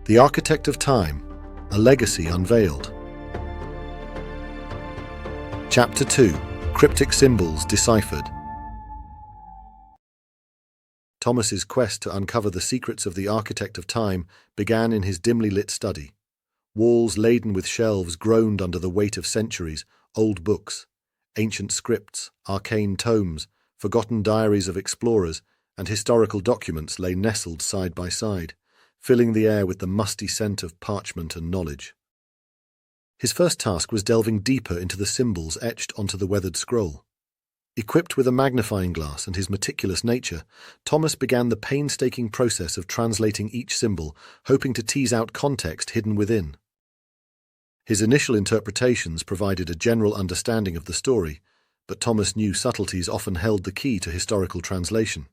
The Architect of Time, a Legacy Unveiled. Chapter 2, Cryptic Symbols Deciphered. Thomas's quest to uncover the secrets of the Architect of Time began in his dimly lit study. Walls laden with shelves groaned under the weight of centuries, old books, ancient scripts, arcane tomes, forgotten diaries of explorers, and historical documents lay nestled side by side, filling the air with the musty scent of parchment and knowledge. His first task was delving deeper into the symbols etched onto the weathered scroll. Equipped with a magnifying glass and his meticulous nature, Thomas began the painstaking process of translating each symbol, hoping to tease out context hidden within. His initial interpretations provided a general understanding of the story, but Thomas knew subtleties often held the key to historical translation.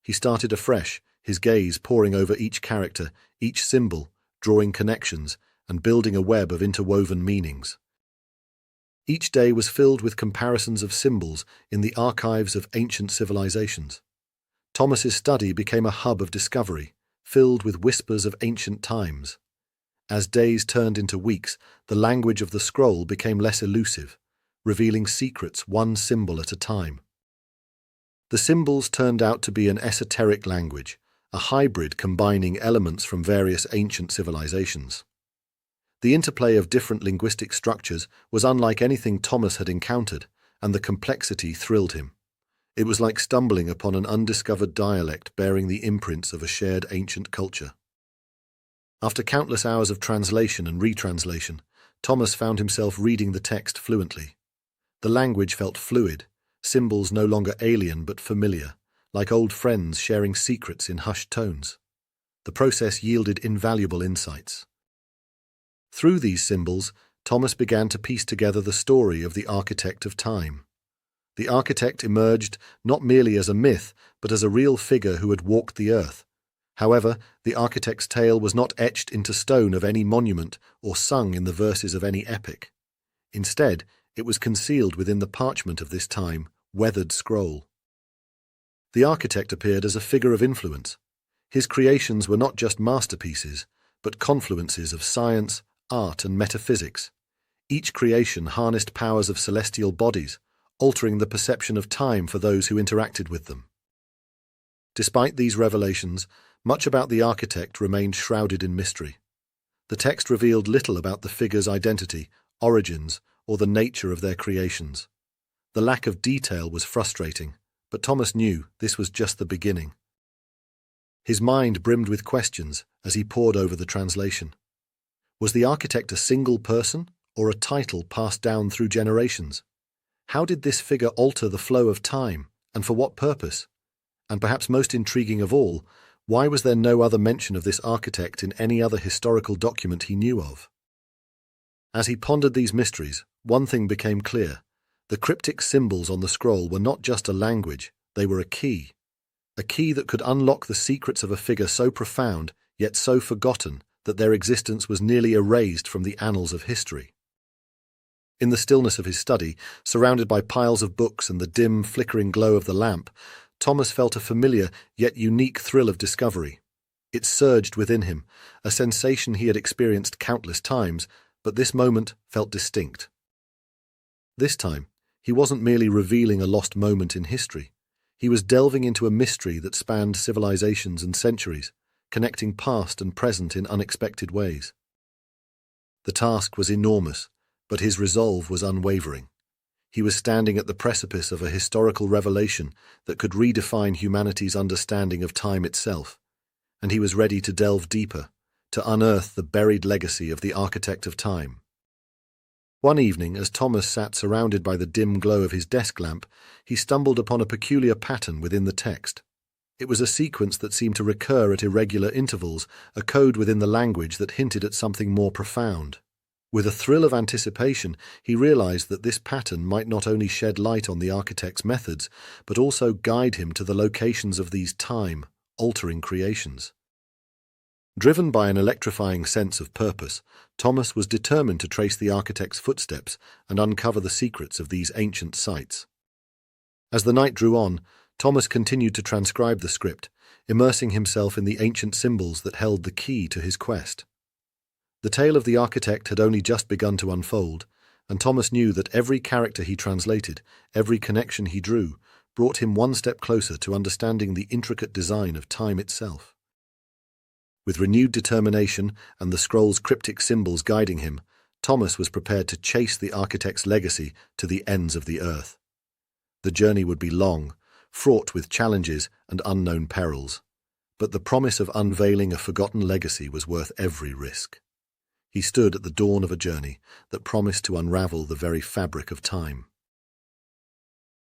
He started afresh, his gaze poring over each character, each symbol, drawing connections, and building a web of interwoven meanings. Each day was filled with comparisons of symbols in the archives of ancient civilizations. Thomas's study became a hub of discovery, filled with whispers of ancient times. As days turned into weeks, the language of the scroll became less elusive, revealing secrets one symbol at a time. The symbols turned out to be an esoteric language, a hybrid combining elements from various ancient civilizations. The interplay of different linguistic structures was unlike anything Thomas had encountered, and the complexity thrilled him. It was like stumbling upon an undiscovered dialect bearing the imprints of a shared ancient culture. After countless hours of translation and retranslation, Thomas found himself reading the text fluently. The language felt fluid, symbols no longer alien but familiar, like old friends sharing secrets in hushed tones. The process yielded invaluable insights. Through these symbols, Thomas began to piece together the story of the Architect of Time. The architect emerged not merely as a myth, but as a real figure who had walked the earth. However, the architect's tale was not etched into stone of any monument or sung in the verses of any epic. Instead, it was concealed within the parchment of this time, weathered scroll. The architect appeared as a figure of influence. His creations were not just masterpieces, but confluences of science, art, and metaphysics. Each creation harnessed powers of celestial bodies, altering the perception of time for those who interacted with them. Despite these revelations, much about the architect remained shrouded in mystery. The text revealed little about the figure's identity, origins, or the nature of their creations. The lack of detail was frustrating, but Thomas knew this was just the beginning. His mind brimmed with questions as he pored over the translation. Was the architect a single person, or a title passed down through generations? How did this figure alter the flow of time, and for what purpose? And perhaps most intriguing of all, why was there no other mention of this architect in any other historical document he knew of? As he pondered these mysteries, one thing became clear. The cryptic symbols on the scroll were not just a language, they were a key that could unlock the secrets of a figure so profound, yet so forgotten, that their existence was nearly erased from the annals of history. In the stillness of his study, surrounded by piles of books and the dim, flickering glow of the lamp, Thomas felt a familiar yet unique thrill of discovery. It surged within him, a sensation he had experienced countless times, but this moment felt distinct. This time, he wasn't merely revealing a lost moment in history. He was delving into a mystery that spanned civilizations and centuries, connecting past and present in unexpected ways. The task was enormous, but his resolve was unwavering. He was standing at the precipice of a historical revelation that could redefine humanity's understanding of time itself, and he was ready to delve deeper, to unearth the buried legacy of the Architect of Time. One evening, as Thomas sat surrounded by the dim glow of his desk lamp, he stumbled upon a peculiar pattern within the text. It was a sequence that seemed to recur at irregular intervals, a code within the language that hinted at something more profound. With a thrill of anticipation, he realized that this pattern might not only shed light on the architect's methods, but also guide him to the locations of these time-altering creations. Driven by an electrifying sense of purpose, Thomas was determined to trace the architect's footsteps and uncover the secrets of these ancient sites. As the night drew on, Thomas continued to transcribe the script, immersing himself in the ancient symbols that held the key to his quest. The tale of the architect had only just begun to unfold, and Thomas knew that every character he translated, every connection he drew, brought him one step closer to understanding the intricate design of time itself. With renewed determination and the scroll's cryptic symbols guiding him, Thomas was prepared to chase the architect's legacy to the ends of the earth. The journey would be long, fraught with challenges and unknown perils, but the promise of unveiling a forgotten legacy was worth every risk. He stood at the dawn of a journey that promised to unravel the very fabric of time.